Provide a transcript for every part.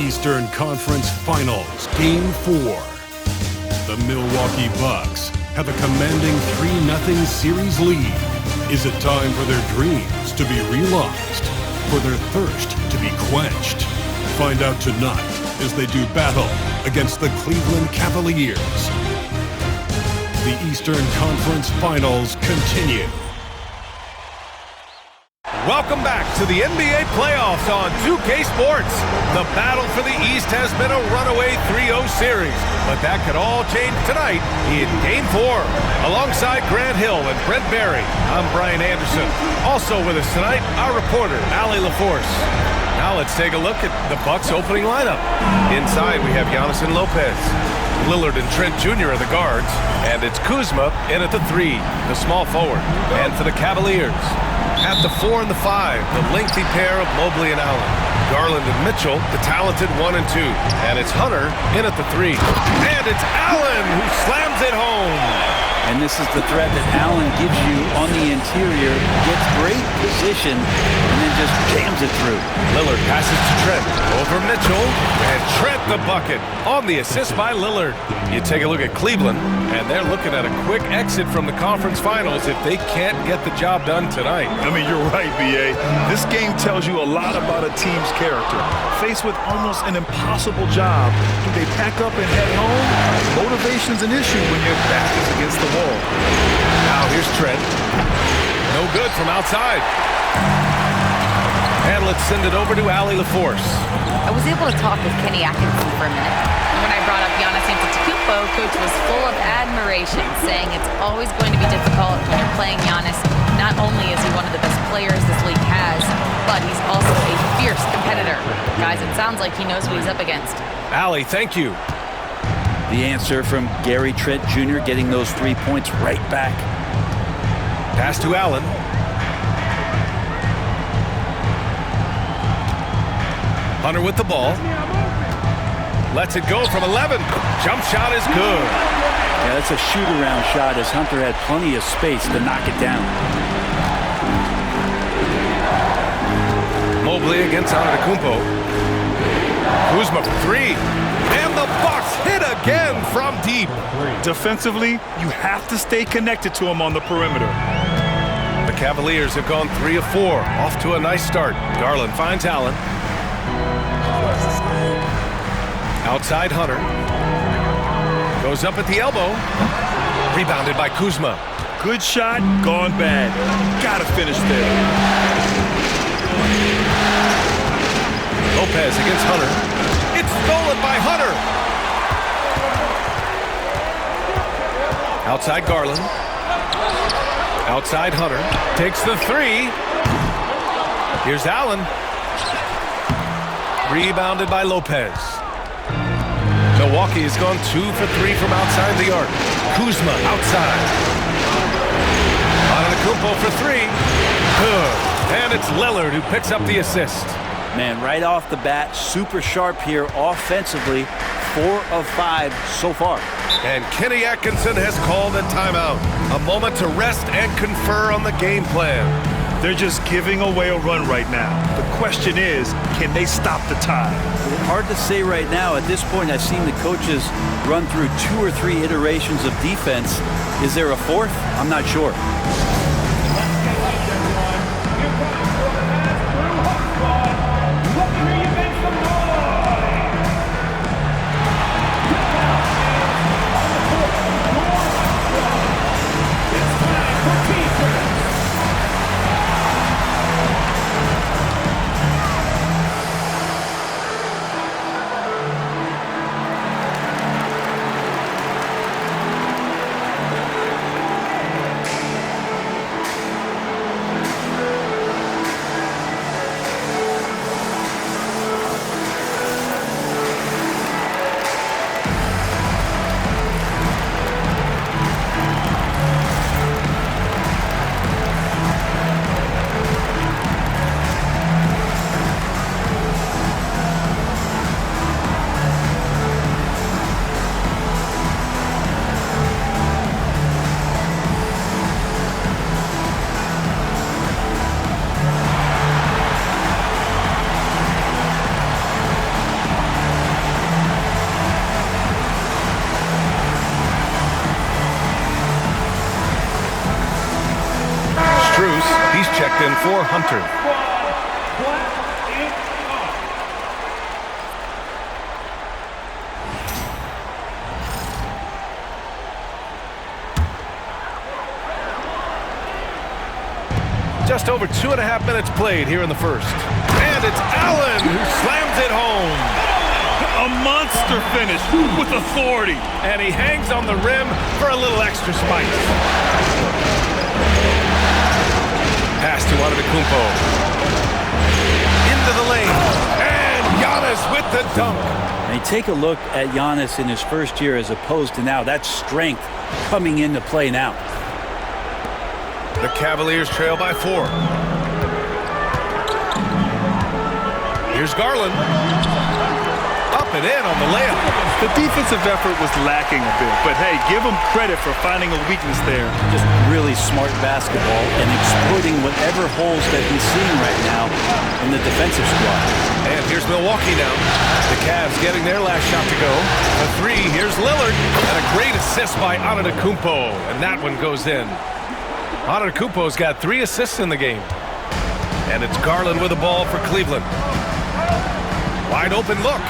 Eastern Conference Finals, Game 4. The Milwaukee Bucks have a commanding 3-0 series lead. Is it time for their dreams to be realized? For their thirst to be quenched? Find out tonight as they do battle against the Cleveland Cavaliers. The Eastern Conference Finals continue. Welcome back to the NBA playoffs on 2K Sports. The battle for the East has been a runaway 3-0 series, but that could all change tonight in Game 4. Alongside Grant Hill and Brent Barry, I'm Brian Anderson. Also with us tonight, our reporter, Allie LaForce. Now let's take a look at the Bucks' opening lineup. Inside, we have Giannis and Lopez. Lillard and Trent Jr. are the guards, and it's Kuzma in at the 3, the small forward. And for the Cavaliers, at the 4 and the 5, the lengthy pair of Mobley and Allen. Garland and Mitchell, the talented 1 and 2. And it's Hunter in at the 3. And it's Allen who slams it home. And this is the threat that Allen gives you on the interior. Gets great position and then just jams it through. Lillard passes to Trent. Over Mitchell. And Trent the bucket on the assist by Lillard. You take a look at Cleveland, and they're looking at a quick exit from the conference finals if they can't get the job done tonight. I mean, you're right, B.A. This game tells you a lot about a team's character. Faced with almost an impossible job, do they pack up and head home? Motivation's an issue when your back is against the wall. Now here's Trent. No good from outside. And let's send it over to Allie LaForce. I was able to talk with Kenny Atkinson for a minute. When I brought up Giannis Antetokounmpo, Coach was full of admiration, saying it's always going to be difficult when you're playing Giannis. Not only is he one of the best players this league has, but he's also a fierce competitor. Guys, it sounds like he knows what he's up against. Allie, thank you. The answer from Gary Trent Jr. getting those 3 points right back. Pass to Allen. Hunter with the ball. Lets it go from 11. Jump shot is good. Yeah, that's a shoot-around shot as Hunter had plenty of space to knock it down. Mobley against Antetokounmpo. Kuzma for 3. And the Bucks hit again from deep. Defensively, you have to stay connected to him on the perimeter. The Cavaliers have gone 3 of 4. Off to a nice start. Garland finds Allen. Outside Hunter. Goes up at the elbow. Rebounded by Kuzma. Good shot, gone bad. Gotta finish there. Lopez against Hunter. It's stolen by Hunter. Outside Garland. Outside Hunter. Takes the 3. Here's Allen. Rebounded by Lopez. Milwaukee has gone 2 for 3 from outside the arc. Kuzma outside. Antetokounmpo for 3. Good. And it's Lillard who picks up the assist. Man, right off the bat, super sharp here offensively. 4 of 5 so far. And Kenny Atkinson has called a timeout. A moment to rest and confer on the game plan. They're just giving away a run right now. The question is, can they stop the tide? Hard to say right now. At this point, I've seen the coaches run through 2 or 3 iterations of defense. Is there a 4th? I'm not sure. for Hunter. Just over 2.5 minutes played here in the first. And it's Allen who slams it home. A monster finish with authority. And he hangs on the rim for a little extra spice. Pass to Antetokounmpo. Into the lane. And Giannis with the dunk. And you take a look at Giannis in his first year as opposed to now. That strength coming into play now. The Cavaliers trail by 4. Here's Garland. Up and in on the layup. The defensive effort was lacking a bit, but hey, give him credit for finding a weakness there. Just really smart basketball and exploiting whatever holes that he's seeing right now in the defensive squad. And here's Milwaukee now. The Cavs getting their last shot to go. A 3, here's Lillard. And a great assist by Antetokounmpo. And that one goes in. Antetokounmpo's got 3 assists in the game. And it's Garland with the ball for Cleveland. Wide open look.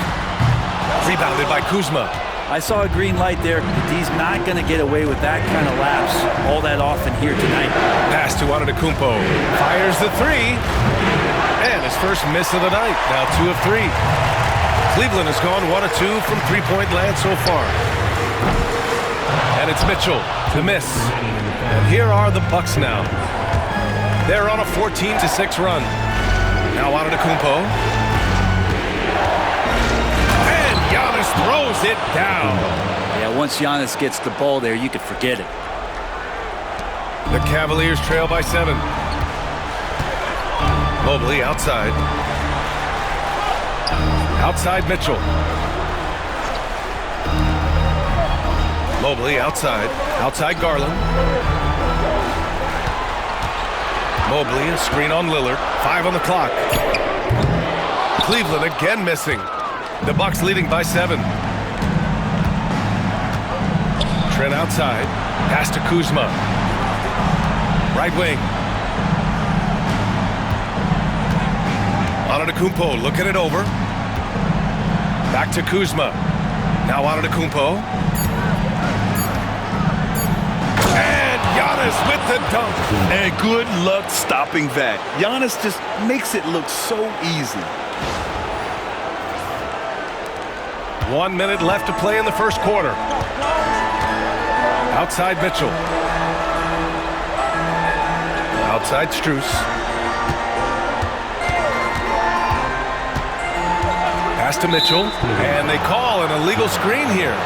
Rebounded by Kuzma. I saw a green light there. He's not going to get away with that kind of lapse all that often here tonight. Pass to Antetokounmpo. Fires the 3. And his first miss of the night. Now 2 of 3. Cleveland has gone 1 of 2 from three-point land so far. And it's Mitchell to miss. And here are the Bucks now. They're on a 14-6 run. Now Antetokounmpo. And Giannis throws it down. Yeah, once Giannis gets the ball there, you could forget it. The Cavaliers trail by 7. Mobley outside. Outside Mitchell. Mobley outside. Outside Garland. Mobley, a screen on Lillard. 5 on the clock. Cleveland again missing. The Bucks leading by 7. Trent outside. Pass to Kuzma. Right wing. Antetokounmpo looking it over. Back to Kuzma. Now Antetokounmpo. Giannis with the dunk. And good luck stopping that. Giannis just makes it look so easy. 1 minute left to play in the first quarter. Outside Mitchell. Outside Strus. Pass to Mitchell. And they call an illegal screen here.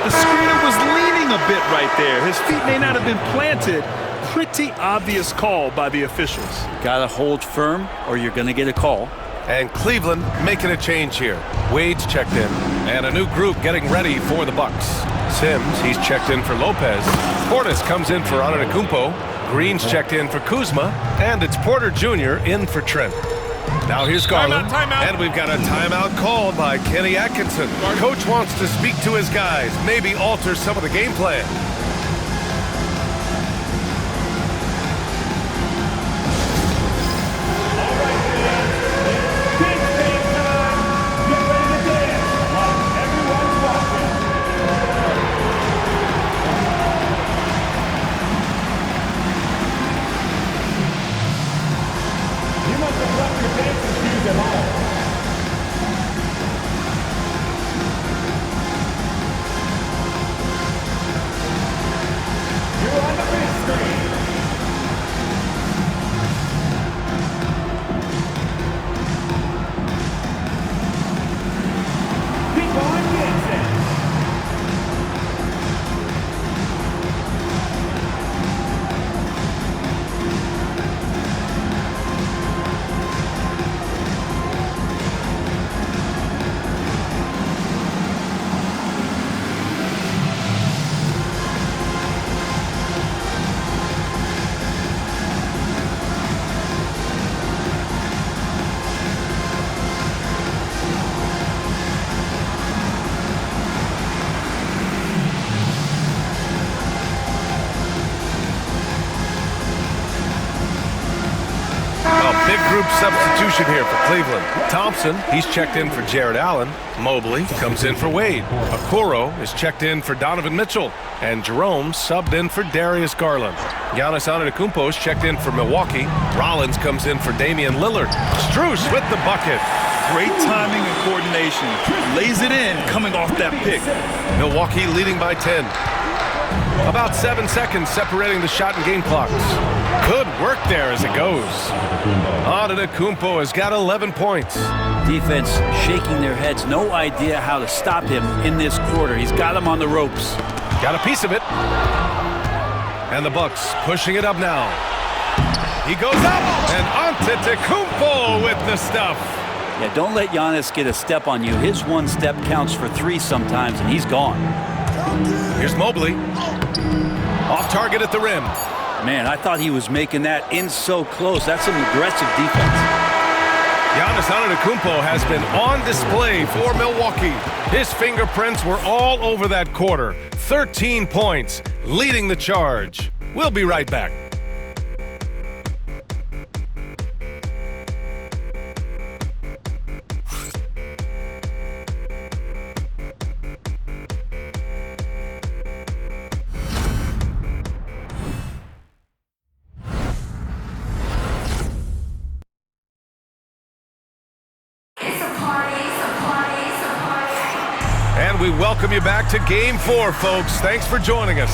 The screener was leaning a bit right there. His feet may not have been planted. Pretty obvious call by the officials. Gotta hold firm or you're gonna get a call. And Cleveland making a change here. Wade's checked in. And a new group getting ready for the Bucks. Sims, he's checked in for Lopez. Portis comes in for Antetokounmpo. Green's checked in for Kuzma. And it's Porter Jr. in for Trent. Now here's Garland. Timeout. And we've got a timeout called by Kenny Atkinson. Coach wants to speak to his guys, maybe alter some of the game plan. group substitution here for Cleveland. Thompson, he's checked in for Jared Allen. Mobley comes in for Wade. Okoro is checked in for Donovan Mitchell. And Jerome subbed in for Darius Garland. Giannis Antetokounmpo is checked in for Milwaukee. Rollins comes in for Damian Lillard. Strus with the bucket. Great timing and coordination. Lays it in coming off that pick. Milwaukee leading by 10. About 7 seconds separating the shot and game clocks. Good work there as it goes. Antetokounmpo has got 11 points. Defense shaking their heads. No idea how to stop him in this quarter. He's got him on the ropes. Got a piece of it. And the Bucks pushing it up now. He goes up. And Antetokounmpo with the stuff. Yeah, don't let Giannis get a step on you. His one step counts for 3 sometimes, and he's gone. Here's Mobley. Off target at the rim. Man, I thought he was making that in so close. That's some aggressive defense. Giannis Antetokounmpo has been on display for Milwaukee. His fingerprints were all over that quarter. 13 points, leading the charge. We'll be right back. And we welcome you back to Game 4, folks. Thanks for joining us.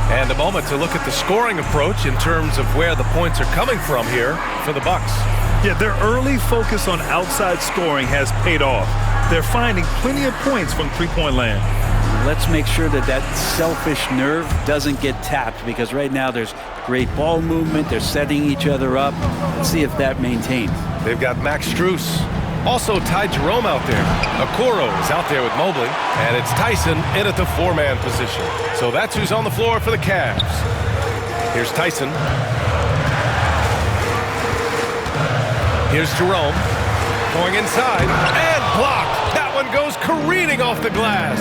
And a moment to look at the scoring approach in terms of where the points are coming from here for the Bucks. Yeah, their early focus on outside scoring has paid off. They're finding plenty of points from three-point land. Let's make sure that that selfish nerve doesn't get tapped, because right now there's great ball movement. They're setting each other up. Let's see if that maintains. They've got Max Strus. Also Ty Jerome out there. Okoro is out there with Mobley. And it's Tyson in at the 4-man position. So that's who's on the floor for the Cavs. Here's Tyson. Here's Jerome. Going inside. And blocked. That one goes careening off the glass.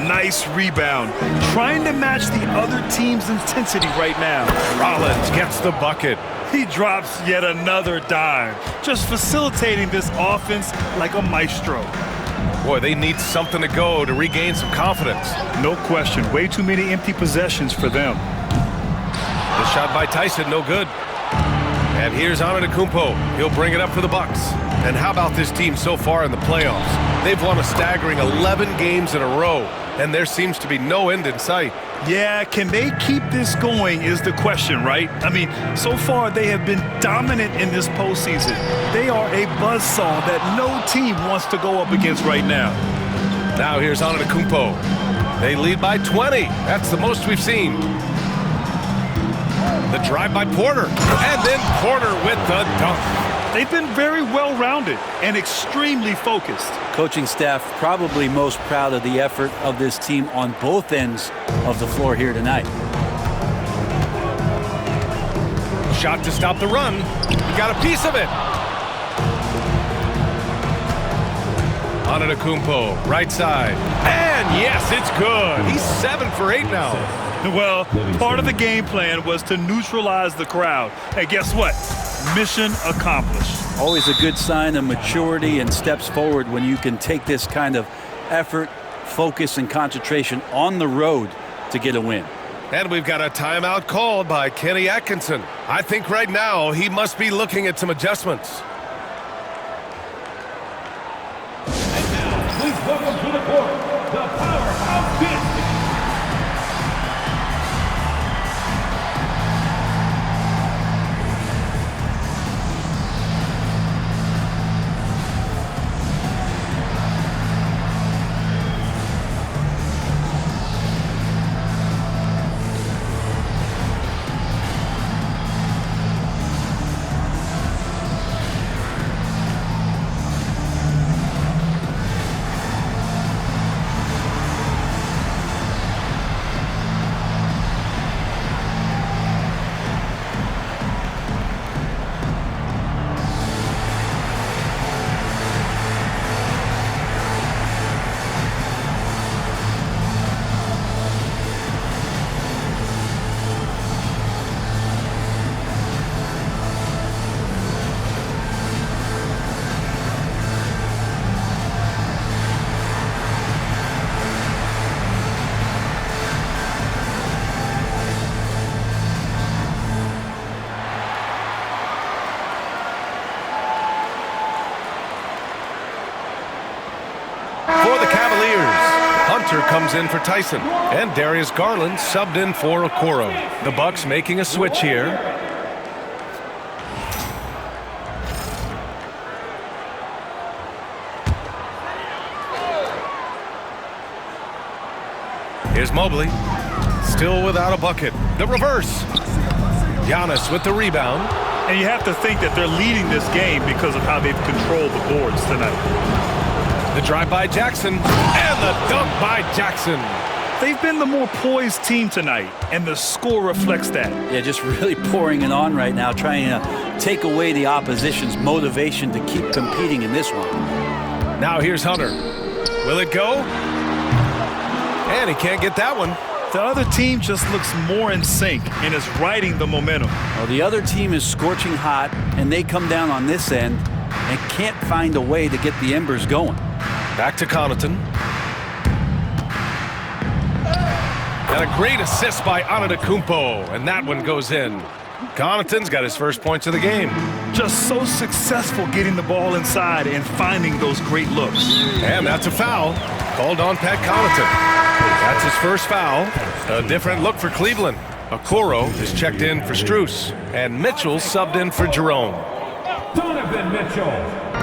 Nice rebound. Trying to match the other team's intensity right now. Rollins gets the bucket. He drops yet another dime, just facilitating this offense like a maestro. Boy, they need something to go to regain some confidence. No question. Way too many empty possessions for them. The shot by Tyson, no good. And here's Antetokounmpo. He'll bring it up for the Bucks. And how about this team so far in the playoffs? They've won a staggering 11 games in a row, and there seems to be no end in sight. Yeah, can they keep this going is the question, right? I mean, so far they have been dominant in this postseason. They are a buzzsaw that no team wants to go up against right now. Now here's Antetokounmpo. They lead by 20. That's the most we've seen. The drive by Porter. And then Porter with the dunk. They've been very well-rounded and extremely focused. Coaching staff probably most proud of the effort of this team on both ends of the floor here tonight. Shot to stop the run. He got a piece of it. Antetokounmpo, right side. And yes, it's good. He's 7 for 8 now. Well, part of the game plan was to neutralize the crowd. And guess what? Mission accomplished. Always a good sign of maturity and steps forward when you can take this kind of effort, focus, and concentration on the road to get a win. And we've got a timeout called by Kenny Atkinson. I think right now he must be looking at some adjustments. And now, please welcome to the court, the powerhouse business. Spencer comes in for Tyson, and Darius Garland subbed in for Okoro. The Bucks making a switch here. Here's Mobley, still without a bucket. The reverse. Giannis with the rebound. And you have to think that they're leading this game because of how they've controlled the boards tonight. The drive by Jackson, and the dunk by Jackson. They've been the more poised team tonight, and the score reflects that. Yeah, just really pouring it on right now, trying to take away the opposition's motivation to keep competing in this one. Now here's Hunter. Will it go? And he can't get that one. The other team just looks more in sync and is riding the momentum. Well, the other team is scorching hot, and they come down on this end and can't find a way to get the embers going. Back to Connaughton. And a great assist by Antetokounmpo, and that one goes in. Connaughton's got his first points of the game. Just so successful getting the ball inside and finding those great looks. And that's a foul called on Pat Connaughton. That's his first foul. A different look for Cleveland. Okoro is checked in for Strus, and Mitchell subbed in for Jerome. Donovan Mitchell.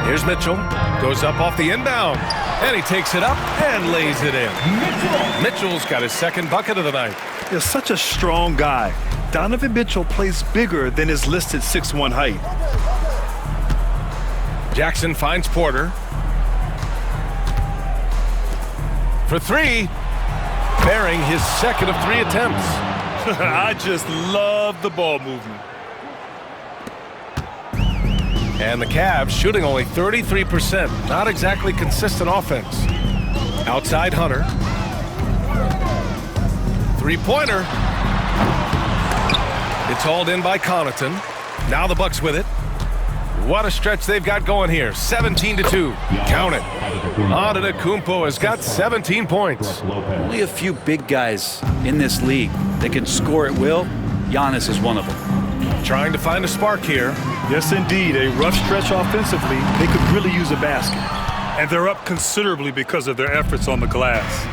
Here's Mitchell. Goes up off the inbound, and he takes it up and lays it in. Mitchell's got his second bucket of the night. He's such a strong guy. Donovan Mitchell plays bigger than his listed 6'1" height. Jackson finds Porter. For three. Bearing his second of 3 attempts. I just love the ball movement. And the Cavs shooting only 33%. Not exactly consistent offense. Outside Hunter. Three-pointer. It's hauled in by Connaughton. Now the Bucks with it. What a stretch they've got going here. 17-2. Count it. Antetokounmpo has got 17 points. Only a few big guys in this league that can score at will. Giannis is one of them. Trying to find a spark here. Yes, indeed. A rough stretch offensively. They could really use a basket. And they're up considerably because of their efforts on the glass.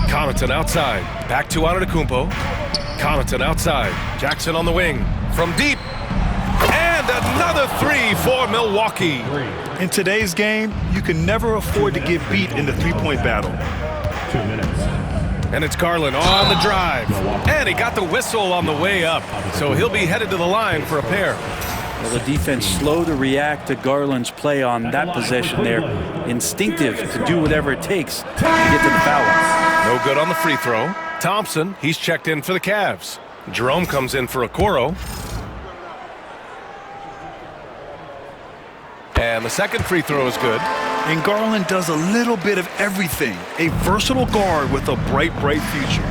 Connaughton outside. Back to Antetokounmpo. Connaughton outside. Jackson on the wing. From deep. And another three for Milwaukee. In today's game, you can never afford to get beat in the three-point battle. 2 minutes. And it's Garland on the drive. And he got the whistle on the way up. So he'll be headed to the line for a pair. Well, the defense slow to react to Garland's play on that possession there. Instinctive to do whatever it takes to get to the foul line. No good on the free throw. Thompson, he's checked in for the Cavs. Jerome comes in for Okoro. And the second free throw is good. And Garland does a little bit of everything. A versatile guard with a bright, bright future.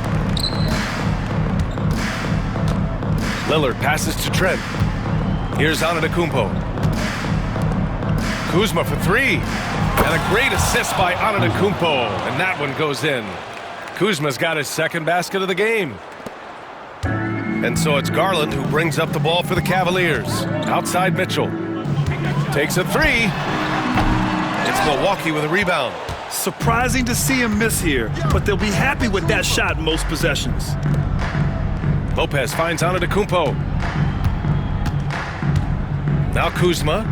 Lillard passes to Trent. Here's Antetokounmpo. Kuzma for three. And a great assist by Antetokounmpo. And that one goes in. Kuzma's got his second basket of the game. And so it's Garland who brings up the ball for the Cavaliers. Outside Mitchell. Takes a three. It's Milwaukee with a rebound. Surprising to see him miss here, but they'll be happy with that shot in most possessions. Lopez finds Antetokounmpo. Now Kuzma.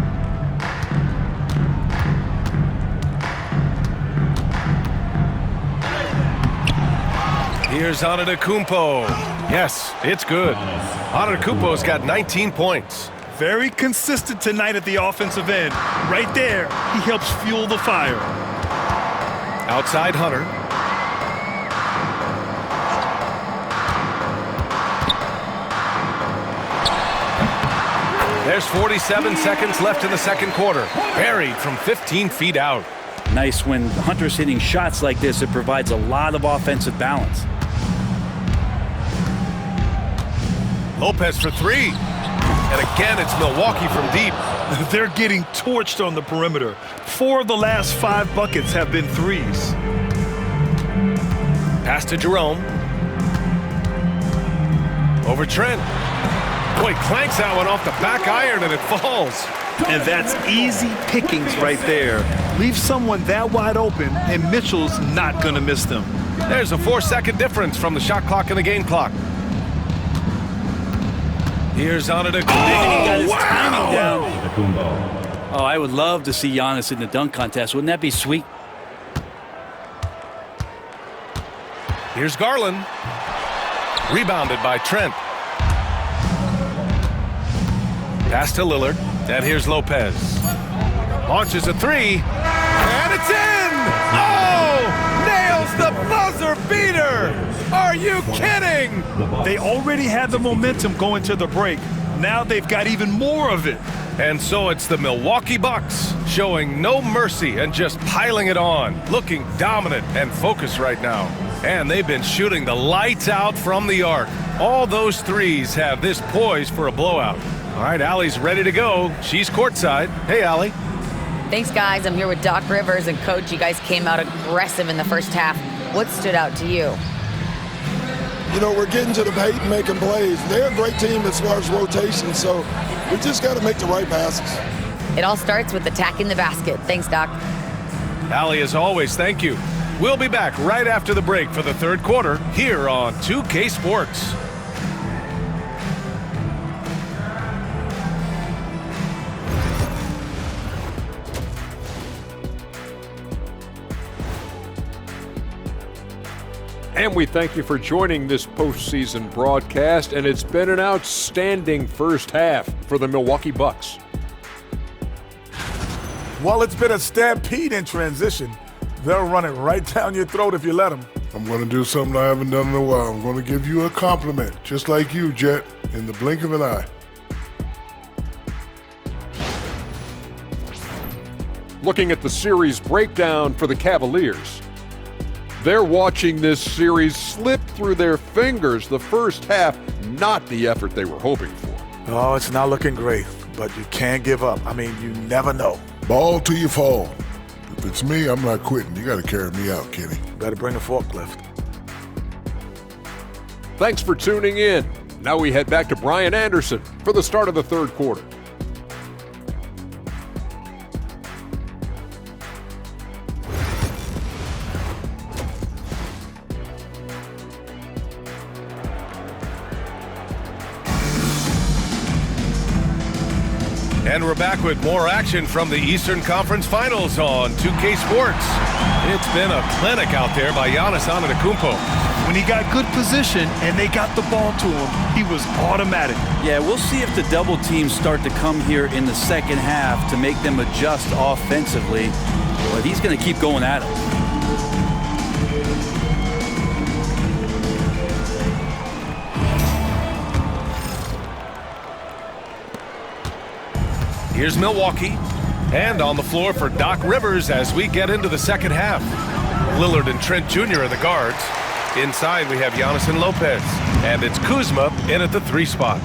Here's Antetokounmpo. Yes, it's good. Antetokounmpo's got 19 points. Very consistent tonight at the offensive end. Right there, he helps fuel the fire. Outside Hunter. There's 47 seconds left in the second quarter. Buried from 15 feet out. Nice when Hunter's hitting shots like this. It provides a lot of offensive balance. Lopez for three. And again, it's Milwaukee from deep. They're getting torched on the perimeter. 4 of the last 5 buckets have been threes. Pass to Jerome. Over Trent. Boy, clanks that one off the back iron and it falls. And that's easy pickings right there. Leave someone that wide open, and Mitchell's not going to miss them. There's a 4-second difference from the shot clock and the game clock. Here's Antetokounmpo. He got his timing down. Antetokounmpo. Oh, I would love to see Giannis in the dunk contest. Wouldn't that be sweet? Here's Garland. Rebounded by Trent. Pass to Lillard. And here's Lopez. Launches a three. And it's in! Oh! Nails the buzzer beater! Are you kidding? They already had the momentum going to the break. Now they've got even more of it. And so it's the Milwaukee Bucks showing no mercy and just piling it on, looking dominant and focused right now. And they've been shooting the lights out from the arc. All those threes have this poised for a blowout. All right, Allie's ready to go. She's courtside. Hey, Allie. Thanks, guys. I'm here with Doc Rivers. And, Coach, you guys came out aggressive in the first half. What stood out to you? You know, we're getting to the paint and making plays. They're a great team as far as rotation, so we just got to make the right passes. It all starts with attacking the basket. Thanks, Doc. Allie, as always, thank you. We'll be back right after the break for the third quarter here on 2K Sports. And we thank you for joining this postseason broadcast, and it's been an outstanding first half for the Milwaukee Bucks. Well, it's been a stampede in transition. They'll run it right down your throat if you let them. I'm going to do something I haven't done in a while. I'm going to give you a compliment, just like you, Jet, in the blink of an eye. Looking at the series breakdown for the Cavaliers. They're watching this series slip through their fingers. The first half, not the effort they were hoping for. Oh, it's not looking great, but you can't give up. I mean, you never know. Ball till you fall. If it's me, I'm not quitting. You got to carry me out, Kenny. Better bring a forklift. Thanks for tuning in. Now we head back to Brian Anderson for the start of the third quarter. And we're back with more action from the Eastern Conference Finals on 2K Sports. It's been a clinic out there by Giannis Antetokounmpo. When he got good position and they got the ball to him, he was automatic. Yeah, we'll see if the double teams start to come here in the second half to make them adjust offensively. But he's going to keep going at him. Here's Milwaukee, and on the floor for Doc Rivers as we get into the second half. Lillard and Trent Jr. are the guards. Inside we have Giannis and Lopez, and it's Kuzma in at the 3 spot.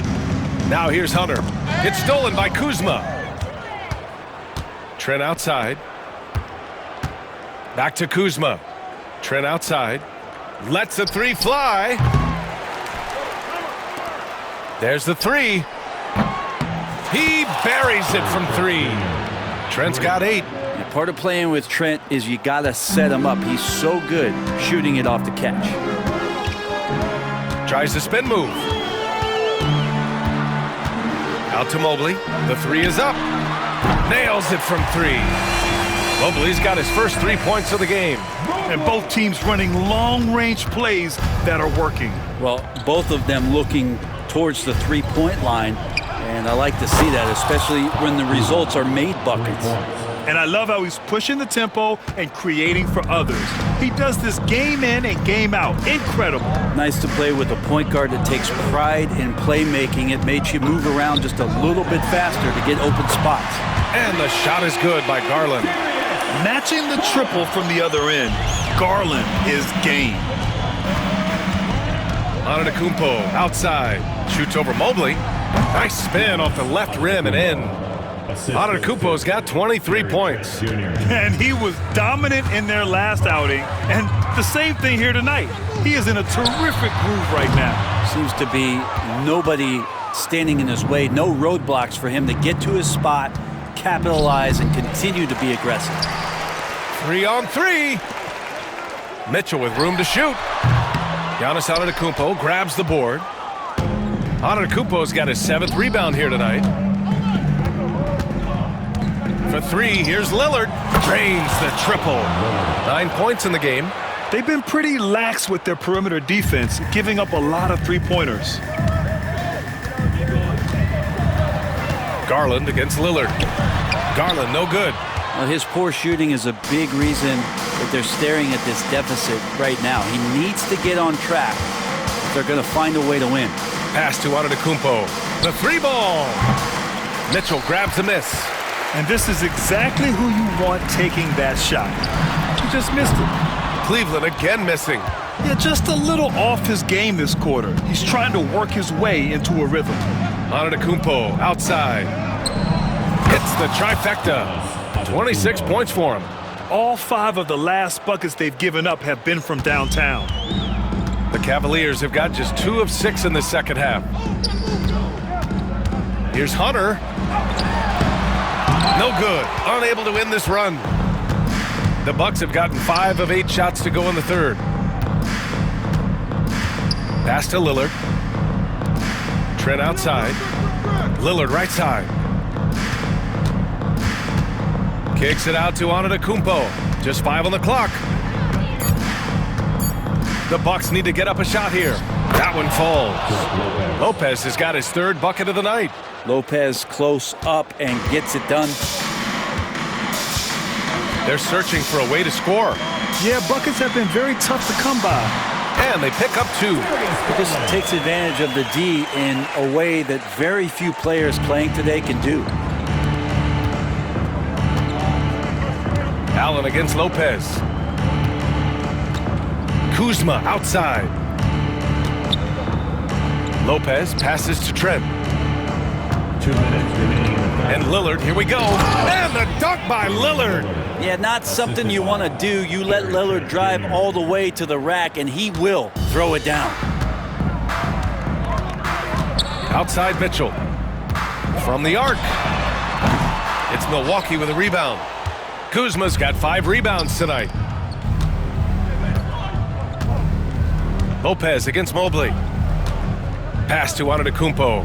Now here's Hunter. It's stolen by Kuzma. Trent outside. Back to Kuzma. Trent outside. Lets the 3 fly. There's the 3. He buries it from 3. Trent's got 8. Yeah, part of playing with Trent is you got to set him up. He's so good shooting it off the catch. Tries the spin move. Out to Mobley. The 3 is up. Nails it from 3. Mobley's got his first 3 points of the game. And both teams running long-range plays that are working. Well, both of them looking towards the three-point line. And I like to see that, especially when the results are made buckets. And I love how he's pushing the tempo and creating for others. He does this game in and game out. Incredible. Nice to play with a point guard that takes pride in playmaking. It makes you move around just a little bit faster to get open spots. And the shot is good by Garland. Matching the triple from the other end. Garland is game. Antetokounmpo outside. Shoots over Mobley. Nice spin off the left rim and in. Antetokounmpo's got 23 points. And he was dominant in their last outing. And the same thing here tonight. He is in a terrific groove right now. Seems to be nobody standing in his way. No roadblocks for him to get to his spot capitalize and continue to be aggressive. 3-on-3. Mitchell with room to shoot. Giannis Antetokounmpo grabs the board. Antetokounmpo's got his 7th rebound here tonight. For 3, here's Lillard. Drains the triple. 9 points in the game. They've been pretty lax with their perimeter defense, giving up a lot of three-pointers. Garland against Lillard. Garland, no good. Well, his poor shooting is a big reason that they're staring at this deficit right now. He needs to get on track if they're going to find a way to win. Pass to Antetokounmpo. The 3-ball. Mitchell grabs the miss. And this is exactly who you want taking that shot. He just missed it. Cleveland again missing. Yeah, just a little off his game this quarter. He's trying to work his way into a rhythm. Antetokounmpo outside. Hits the trifecta. 26 points for him. All 5 of the last buckets they've given up have been from downtown. The Cavaliers have got just 2 of 6 in the second half. Here's Hunter. No good. Unable to win this run. The Bucks have gotten 5 of 8 shots to go in the third. Pass to Lillard. Trent outside. Lillard right side. Kicks it out to Antetokounmpo. Just 5 on the clock. The Bucks need to get up a shot here. That one falls. Lopez has got his 3rd bucket of the night. Lopez close up and gets it done. They're searching for a way to score. Yeah, buckets have been very tough to come by. And they pick up 2. This takes advantage of the D in a way that very few players playing today can do. Allen against Lopez. Kuzma outside. Lopez passes to Trent. 2 minutes remaining. And Lillard, here we go. And the dunk by Lillard. Yeah, not something you want to do. You let Lillard drive all the way to the rack, and he will throw it down. Outside Mitchell. From the arc. It's Milwaukee with a rebound. Kuzma's got 5 rebounds tonight. Lopez against Mobley. Pass to Antetokounmpo.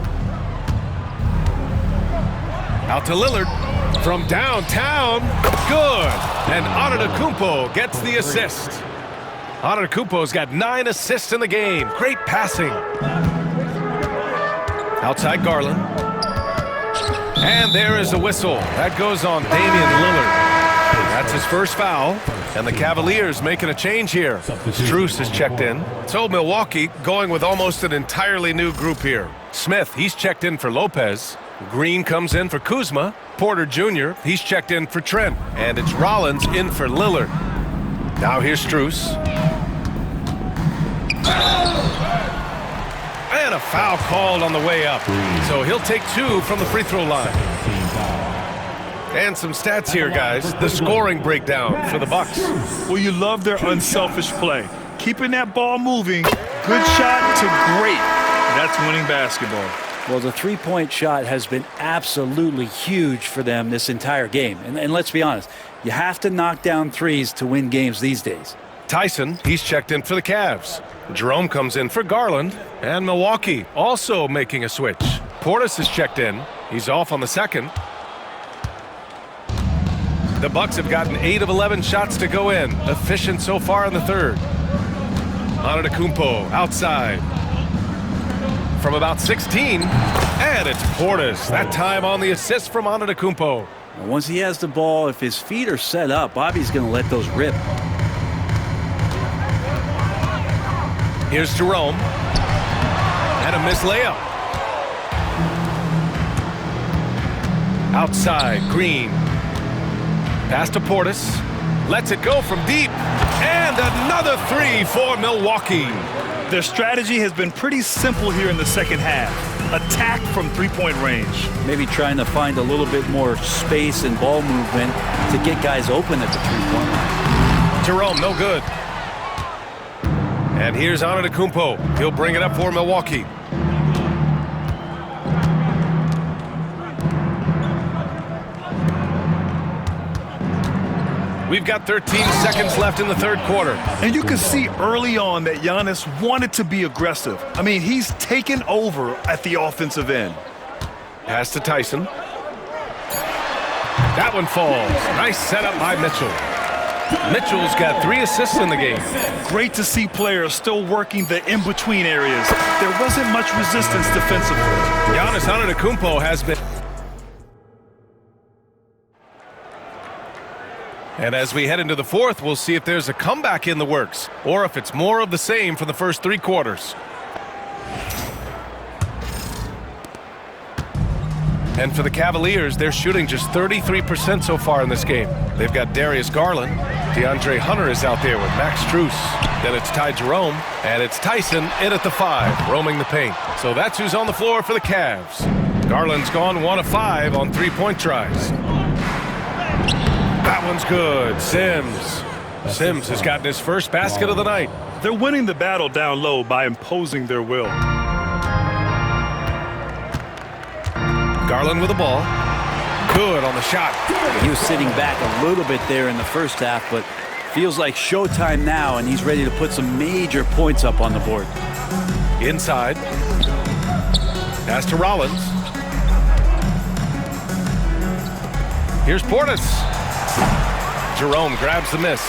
Out to Lillard. From downtown. Good. And Antetokounmpo gets the assist. Antetokounmpo's got 9 assists in the game. Great passing. Outside Garland. And there is a whistle. That goes on Damian Lillard. That's his first foul. And the Cavaliers making a change here. Strus has checked in. So Milwaukee going with almost an entirely new group here. Smith, he's checked in for Lopez. Green comes in for Kuzma. Porter Jr., he's checked in for Trent. And it's Rollins in for Lillard. Now here's Strus. And a foul called on the way up. So he'll take 2 from the free throw line. And some stats here, guys. The scoring breakdown for the Bucks. Well, you love their unselfish play. Keeping that ball moving, good shot to great. That's winning basketball. Well, the three-point shot has been absolutely huge for them this entire game. And let's be honest, you have to knock down threes to win games these days. Tyson, he's checked in for the Cavs. Jerome comes in for Garland. And Milwaukee also making a switch. Portis is checked in. He's off on the second. The Bucks have gotten 8 of 11 shots to go in. Efficient so far in the third. Antetokounmpo outside. From about 16. And it's Portis. That time on the assist from Antetokounmpo. Once he has the ball, if his feet are set up, Bobby's going to let those rip. Here's Jerome. And a missed layup. Outside, Green. Pass to Portis. Lets it go from deep. And another 3 for Milwaukee. Their strategy has been pretty simple here in the second half. Attack from three-point range. Maybe trying to find a little bit more space and ball movement to get guys open at the three-point line. Jerome, no good. And here's Antetokounmpo. He'll bring it up for Milwaukee. We've got 13 seconds left in the third quarter. And you can see early on that Giannis wanted to be aggressive. I mean, he's taken over at the offensive end. Pass to Tyson. That one falls. Nice setup by Mitchell. Mitchell's got 3 assists in the game. Great to see players still working the in-between areas. There wasn't much resistance defensively. Giannis Antetokounmpo has been... And as we head into the fourth, we'll see if there's a comeback in the works or if it's more of the same for the first 3 quarters. And for the Cavaliers, they're shooting just 33% so far in this game. They've got Darius Garland. DeAndre Hunter is out there with Max Strus. Then it's Ty Jerome, and it's Tyson in at the 5, roaming the paint. So that's who's on the floor for the Cavs. Garland's gone 1 of 5 on 3-point tries. That one's good. Sims has gotten his first basket of the night. They're winning the battle down low by imposing their will. Garland with the ball. Good on the shot. He was sitting back a little bit there in the first half, but feels like showtime now, and he's ready to put some major points up on the board. Inside. Pass to Rollins. Here's Portis. Jerome grabs the miss.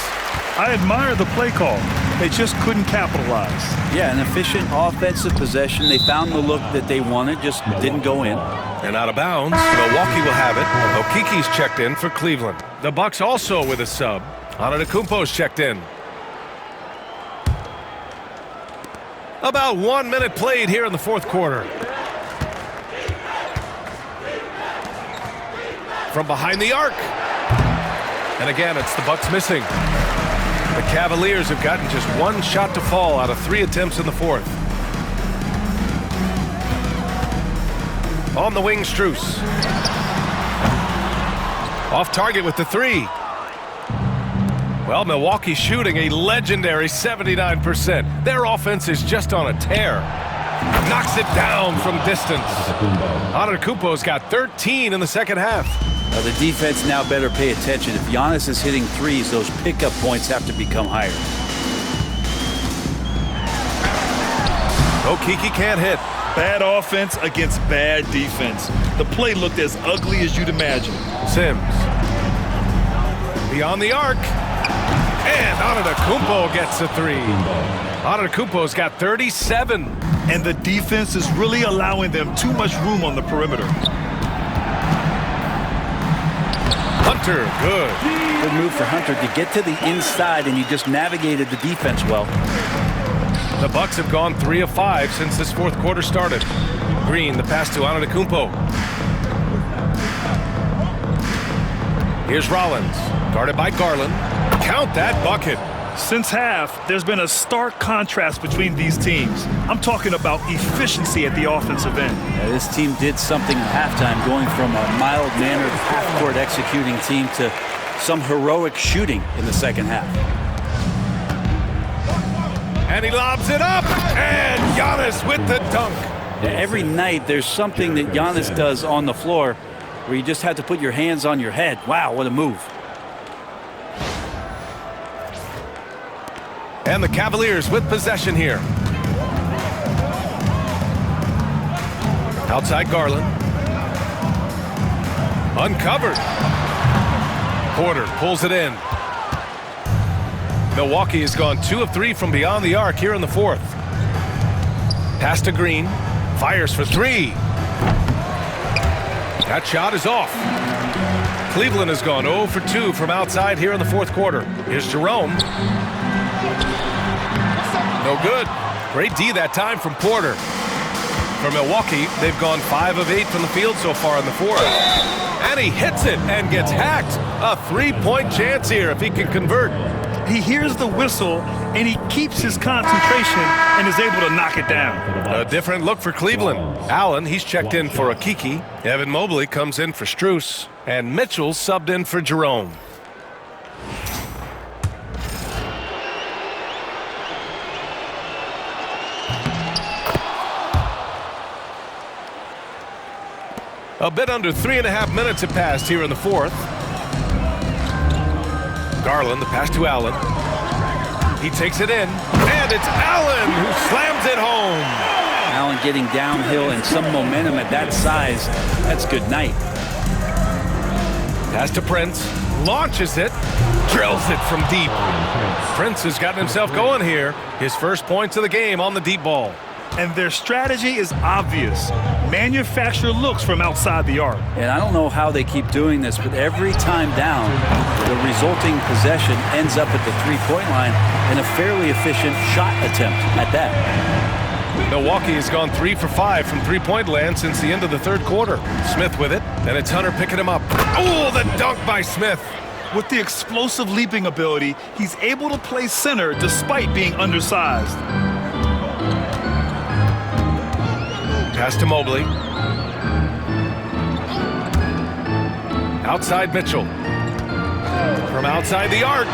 I admire the play call. They just couldn't capitalize. Yeah, an efficient offensive possession. They found the look that they wanted, just didn't go in. And out of bounds, Milwaukee will have it. Okiki's checked in for Cleveland. The Bucks also with a sub. Antetokounmpo's checked in. About 1 minute played here in the fourth quarter. From behind the arc. And again, it's the Bucks missing. The Cavaliers have gotten just 1 shot to fall out of 3 attempts in the fourth. On the wing, Strus. Off target with the 3. Well, Milwaukee shooting a legendary 79%. Their offense is just on a tear. Knocks it down from distance. Antetokounmpo's got 13 in the second half. The defense now better pay attention. If Giannis is hitting threes, those pickup points have to become higher. Okiki can't hit. Bad offense against bad defense. The play looked as ugly as you'd imagine. Sims. Beyond the arc. And Antetokounmpo gets a 3. Antetokounmpo's got 37. And the defense is really allowing them too much room on the perimeter. Hunter, good. Good move for Hunter to get to the inside, and he just navigated the defense well. The Bucks have gone 3 of 5 since this fourth quarter started. Green, the pass to Antetokounmpo. Here's Rollins, guarded by Garland. Count that bucket. Since half, there's been a stark contrast between these teams. I'm talking about efficiency at the offensive end. Yeah, this team did something at halftime, going from a mild-mannered half-court executing team to some heroic shooting in the second half. And he lobs it up, and Giannis with the dunk. Yeah, every night there's something that Giannis does on the floor where you just have to put your hands on your head. Wow, what a move. And the Cavaliers with possession here. Outside Garland. Uncovered. Porter pulls it in. Milwaukee has gone 2 of 3 from beyond the arc here in the fourth. Pass to Green. Fires for 3. That shot is off. Cleveland has gone 0 for 2 from outside here in the fourth quarter. Here's Jerome. No good. Great D that time from Porter. For Milwaukee, they've gone 5 of 8 from the field so far in the fourth. And he hits it and gets hacked. A 3-point chance here if he can convert. He hears the whistle, and he keeps his concentration and is able to knock it down. A different look for Cleveland. Allen, he's checked in for Okiki. Evan Mobley comes in for Strus. And Mitchell subbed in for Jerome. A bit under 3.5 minutes have passed here in the fourth. Garland, the pass to Allen. He takes it in, and it's Allen who slams it home. Allen getting downhill and some momentum at that size. That's good night. Pass to Prince, launches it, drills it from deep. Prince has gotten himself going here. His first points of the game on the deep ball. And their strategy is obvious. Manufacture looks from outside the arc. And I don't know how they keep doing this, but every time down, the resulting possession ends up at the three-point line in a fairly efficient shot attempt at that. Milwaukee has gone 3 for 5 from three-point land since the end of the third quarter. Smith with it, and it's Hunter picking him up. Oh, the dunk by Smith. With the explosive leaping ability, he's able to play center despite being undersized. Pass to Mobley. Outside Mitchell. From outside the arc.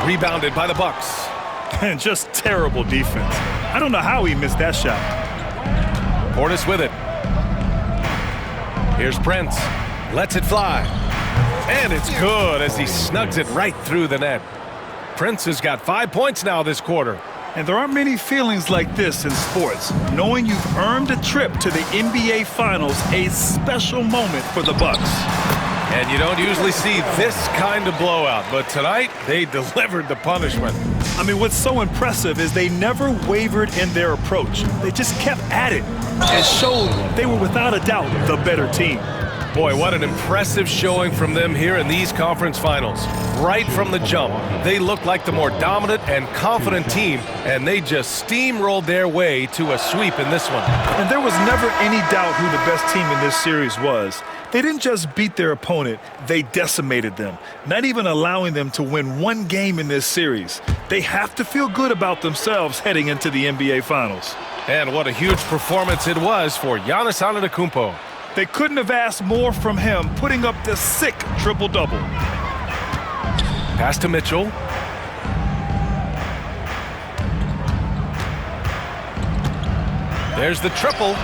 Rebounded by the Bucks. And just terrible defense. I don't know how he missed that shot. Portis with it. Here's Prince. Lets it fly. And it's good as he snugs it right through the net. Prince has got 5 points now this quarter. And there aren't many feelings like this in sports. Knowing you've earned a trip to the NBA Finals, a special moment for the Bucks. And you don't usually see this kind of blowout, but tonight they delivered the punishment. I mean, what's so impressive is they never wavered in their approach. They just kept at it and showed they were without a doubt the better team. Boy, what an impressive showing from them here in these conference finals. Right from the jump, they looked like the more dominant and confident team, and they just steamrolled their way to a sweep in this one. And there was never any doubt who the best team in this series was. They didn't just beat their opponent, they decimated them, not even allowing them to win one game in this series. They have to feel good about themselves heading into the NBA Finals. And what a huge performance it was for Giannis Antetokounmpo. They couldn't have asked more from him, putting up this sick triple-double. Pass to Mitchell. There's the triple.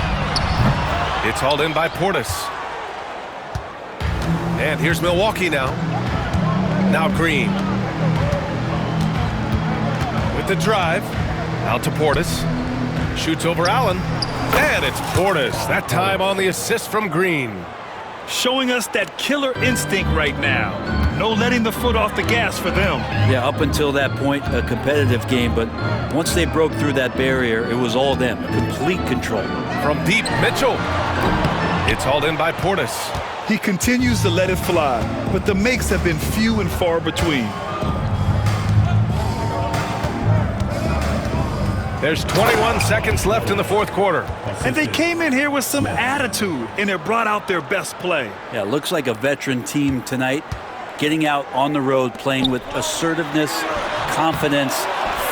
It's hauled in by Portis. And here's Milwaukee now. Now Green. With the drive. Out to Portis. Shoots over Allen. And it's Portis, that time on the assist from Green. Showing us that killer instinct right now. No letting the foot off the gas for them. Yeah, up until that point, a competitive game, but once they broke through that barrier, it was all them. Complete control. From deep, Mitchell. It's hauled in by Portis. He continues to let it fly, but the makes have been few and far between. There's 21 seconds left in the fourth quarter. And they came in here with some attitude, and it brought out their best play. Yeah, it looks like a veteran team tonight, getting out on the road, playing with assertiveness, confidence,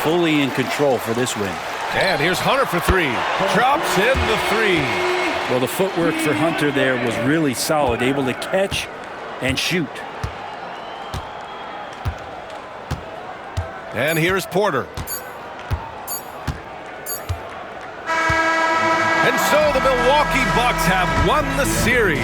fully in control for this win. And here's Hunter for three. Drops in the three. Well, the footwork for Hunter there was really solid, able to catch and shoot. And here's Porter. And so the Milwaukee Bucks have won the series.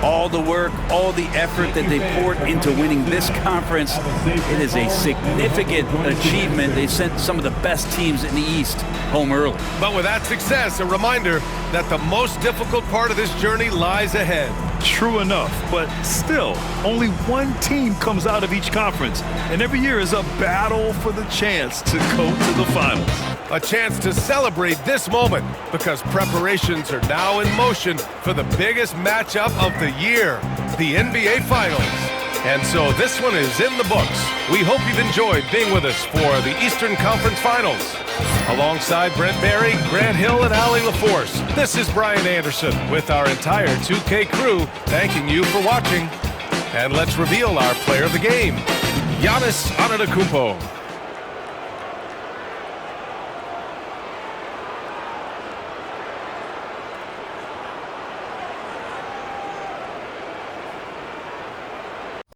All the work, all the effort that they poured into winning this conference, it is a significant achievement. They sent some of the best teams in the East home early. But with that success, a reminder that the most difficult part of this journey lies ahead. True enough, but still, only one team comes out of each conference, and every year is a battle for the chance to go to the finals. A chance to celebrate this moment because preparations are now in motion for the biggest matchup of the year, the NBA Finals. And so this one is in the books. We hope you've enjoyed being with us for the Eastern Conference Finals. Alongside Brent Barry, Grant Hill, and Allie LaForce, this is Brian Anderson with our entire 2K crew thanking you for watching. And let's reveal our player of the game, Giannis Antetokounmpo.